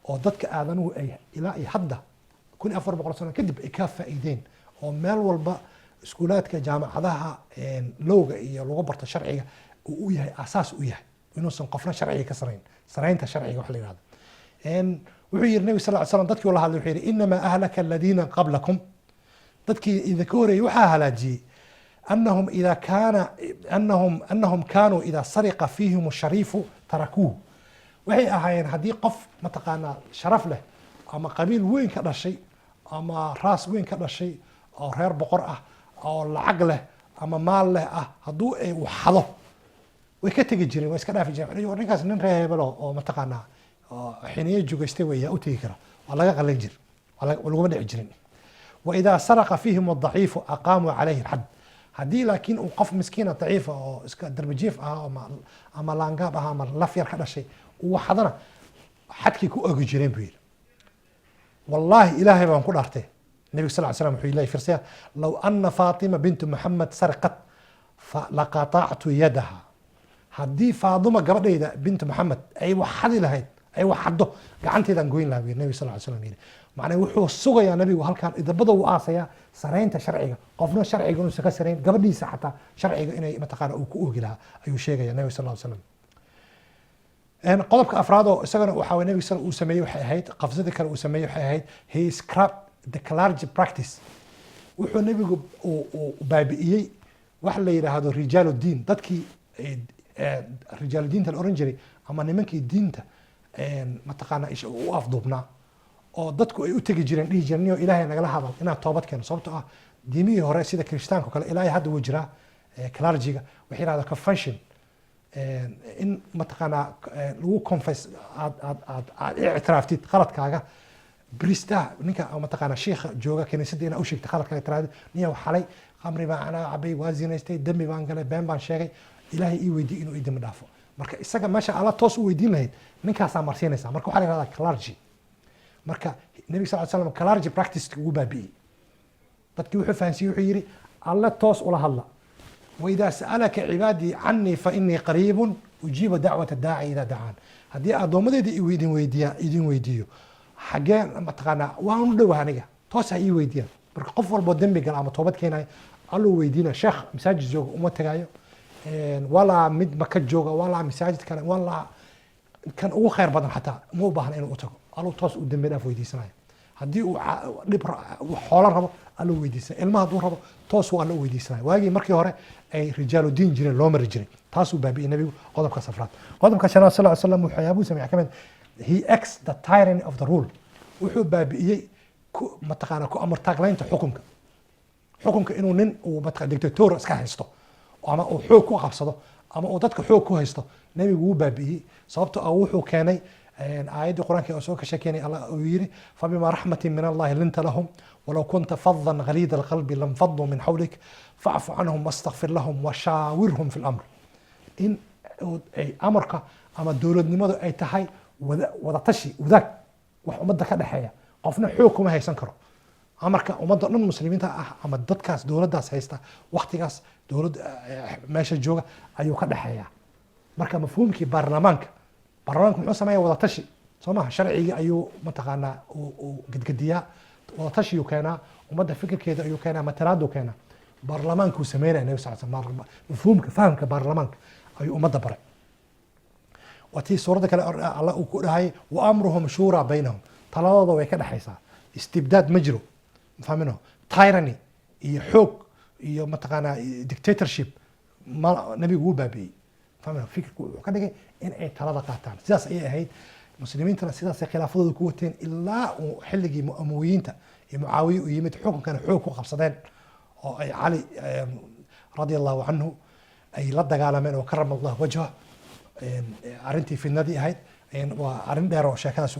oo dadka aadanuhu ay ilaa iyo hadda 1400 sano kadib ay ka faa'iideen oo meel walba iskuulaadka jaamacadaha looga iyo lagu barto sharciga uu u yahay asaas u yahay inuusan qofna sharciga ka sarayn, saraynta sharciga wax la yiraahdo. wuxuu yiri nabiga sallallahu alayhi wasallam dadkii la hadlay wuxuu yiri inma ahlaka alladina qablakum, dadkii idinka horeeyay waxaa halaajiyay أنهم إذا كان أنهم كانوا إذا سرق فيهم الشريف تركوه. waxay ahaayeen haddii qof mataqaanaa sharaf leh ama qabiil weyn ka dhashay ama raas weyn ka dhashay oo reer boqor ah oo lacag leh ama maal leh ah hadduu ay waxado way ka tegi jireen, way iska dhaafi jireen. ninkaas nin reer hebel oo mataqaanaa xiniyo joogistay way u tegi kara, waa laga qalan jir, laguma dhici jirin. وإذا سرق فيهم الضعيف أقاموا عليه الحد. haddii laakiin uu qof miskiina daciifa oo iska darbijiif ah ama laangaab ah ama laf yar ka dhashay uu waxadana xadkii ku ogi jireen buu yidhi. wallaahi ilaahay baan ku dhaartay النبي صلى الله عليه وسلم وحي الله فرسيها لو أن فاطمة بنت محمد سرقت لقطعت يدها هدي فاطمة قبل بنت محمد أي وحد لهاي أي وحده قعنتي ذا نقول لها النبي صلى الله عليه وسلم معناه وحو الصغة يا نبي وهل كان إذا بدأوا آسيا سرين تشرعية قفنا شرعي يقولون سكا سرين قبل دي حتى شرعي إنه متقارن أوكي لها أي شيء يا النبي صلى الله عليه وسلم أنا قلبك أفراده سجن وحاول النبي صلى الله عليه وسلم وحيد قفزتك كان وسميه وحيد he scrapped the clergy practice وحو النبي وبابئي وحلا يرى هذا رجال الدين تدكي رجال الدين الأورنجري أما نمكي الدين متقارن إيش وأفضبنا oo dadku ay u tagi jireen dhihi jireen ilaahay nagala hadal inaad toobad keeno sababtoo ah diimihii hore sida kiristaanka kale ilaahay hadda wuu jiraa clergy-ga waxay yiraahdaan confession in mataqaanaa lagu confess aad ictiraaftid qaladkaaga priestaha ninka mataqaanaa sheekha jooga kaniisadda inaad u sheegtay qaladkaaga tiraahdo niyow xalay khamri baan anaa cabay waa zinaystay dembi baan galay been baan sheegay ilaahay ii weydiiy inuu ii dembi dhaafo marka isaga meesha alla toos u weydiin lahayd ninkaasaa marsiinaysaa marka waxaa la yirahdaa clergy marka nabi صلى الله عليه وسلم clergy practice ugu baabi'iyey dadkii wuxuu fahansiiyey wuxuu yidhi alla toos ula hadla وإذا سألك عبادي عني فإني قريب أجيب دعوة الداعي إذا دعان هدي أدومدي idin weydiiyo xagee mataqaana waan u dhowaaniga toos ay weydiiyaan marka qof walba dambi gal ama toobad keenay allu weydiina sheekh masaajid jooga uma tagaayo wala mid maka jooga wala masaajid kale wala kan ugu khayr badan xataa ma u baahna inuu u tago allu toos u dambi dhaaf weydiisanayo haddii uu dhib xoolo rabo allu weydiisanayo ilmaha hadduu rabo toos waa allu weydiisanayo waagii markii hore ay rijaalu diin jireen loo mari jiray taasuu baabi'iyey nabigu qodobka safraad qodobka shanaad sal slam waxyaabuu sameeyey kamid he ex the tyranny of the rule wuxuu baabi'iyey mataqaana ku amar taaglaynta xukunka inuu nin uu mataqaana dictator iska haysto ama uu xoog ku qabsado ama uu dadka xoog ku haysto nabigu wuu baabi'iyey sababtoo ah wuxuu keenay آيات القرآن كي أسوك شكيني الله يري فبما رحمة من الله لنت لهم ولو كنت فظا غليظ القلب لانفضوا من حولك فاعف عنهم واستغفر لهم وشاورهم في الأمر إن أي أمرك أما الدولة نمضي أي تحي وذا تشي وذاك وحمد كذا حياة قفنا حكم هي سنكره أمرك ومضى من المسلمين أما ضد كاس دولة داس هيستا وقت كاس دولة ماشي جوجا أيو كذا حياة مركا مفهوم كي برلمانك برلمانك محو سمايا وضا تشي سماها شرعي أيو متقانا وقدقديا وضا تشي يكينا ومدى فكر كيدا أيو كينا مترادو كينا برلمانك وسمينا النبي صلى الله عليه وسلم مفهومك فهمك برلمانك أيو مدى برع وتي سورة كلا الله هاي وأمرهم شورى بينهم طلالة ويكاد حيسا استبداد مجرو فهمينه تايراني يحوك يو متقانا ديكتاتورشيب ما نبي يقول بابي فهمينه فكر كده إن أي طلالة قاطعان سياس أي هاي المسلمين ترى سياس خلافة القوتين إلا حلقي مؤمويين معاوية ويمت حكم كان حكم وخبصدين أي علي رضي الله عنه أي لدى قال من وكرم الله وجهه أرنتي في النادي هاي وأرن دارو شاكاس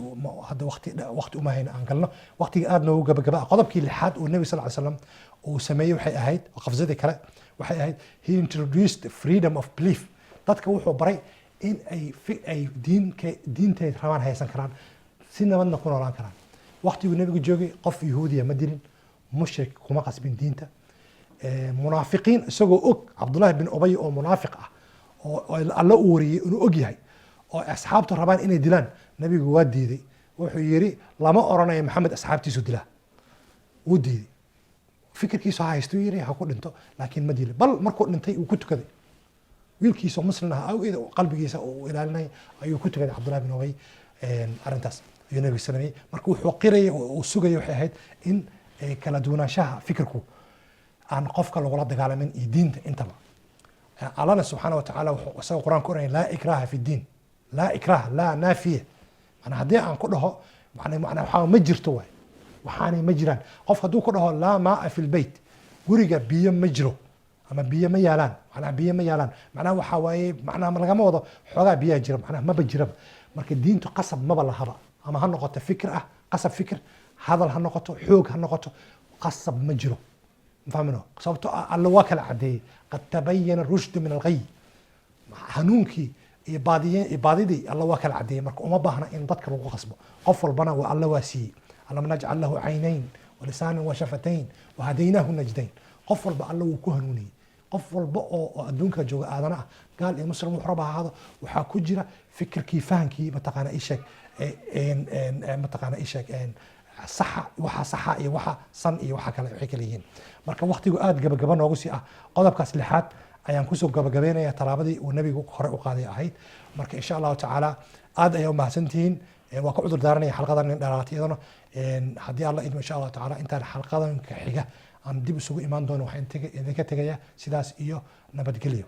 هذا وقت وما هنا أنقلنا وقت قادنا وجب جباء قضب كي لحد والنبي صلى الله عليه وسلم وسميه وحي هاي وقفزته كلا وحي هاي he introduced freedom of belief تذكر وحو بري إن أي دين تهرمان هاي سنكران سنة من نكون ران كران وقت النبي جوجي قف يهودية مدين مشرك وما قاسبين دينته منافقين سجوا عبد الله بن أبي أو منافق الله أوري إنه أجيهاي أو أصحابته ربان إني دلان نبي جواد ديدي وحيري لما أرانا يا محمد أصحابتي سدلا وديدي فكر كيسو هاي استويري هقول أنتو لكن ما ديله بل مركو أنتي وكنت كذا ويل كيسو مثلنا أو إذا قلبي كيسو إلى لنا أيو كنت كذا عبد الله بن أبي أرنتاس النبي السلامي مركو حقيري وسجى يحيد إن كلا دونا شاه فكركو عن قفك الغلط دجال من الدين انتبه الله سبحانه وتعالى وسوى القرآن كورين لا إكراه في الدين لا إكراه لا نافية أنا هدي عن كله معنى حاول مجرته وحاني مجران قف هدو كله لا ماء في البيت ورجع بيم مجرو أما بيم ميالان معنى بيم ميالان معنى وحواي معنى من الجماعة وضع حاجة بيجرب معنى ما بجرب مرك الدين تقصب ما بلا هذا أما هالنقطة فكرة قصب فكر هذا هالنقطة حوج هالنقطة قصب مجرو فهمنا صوبته الله وكل عدي قد تبين الرشد من الغي حنونكي إبادي الله وكل عدي مرك وما بهنا إن ضدك لو قصبه قفل بنا والله واسي اللهم نجعل له عينين ولسان وشفتين وهديناه النجدين qof walba alla wuu ku hanuuniyey qof walba oo adduunka jooga aadana ah gaal iyo muslim wuxuu raba ahaado waxaa ku jira fikirkii fahankii mataqaana ii sheeg mataqaana ii sheeg saxa waxa saxa iyo waxa san iyo waxa kale waxay kala yihiin marka waqtigu aad gabagaba noogu sii ah qodobkaas lixaad ayaan kusoo gabagabeynaya talaabadii uu nabigu hore u qaaday ahayd marka insha allahu tacaala aad ayaa umahadsantihiin waa ka cudur daaranaya xalqadan nin dhalaatiyadana haddii alla idmo insha allahu tacaala intaan xalqadanka xiga aan dib isugu imaan doono waxaan idinka tegayaa sidaas iyo nabadgelyo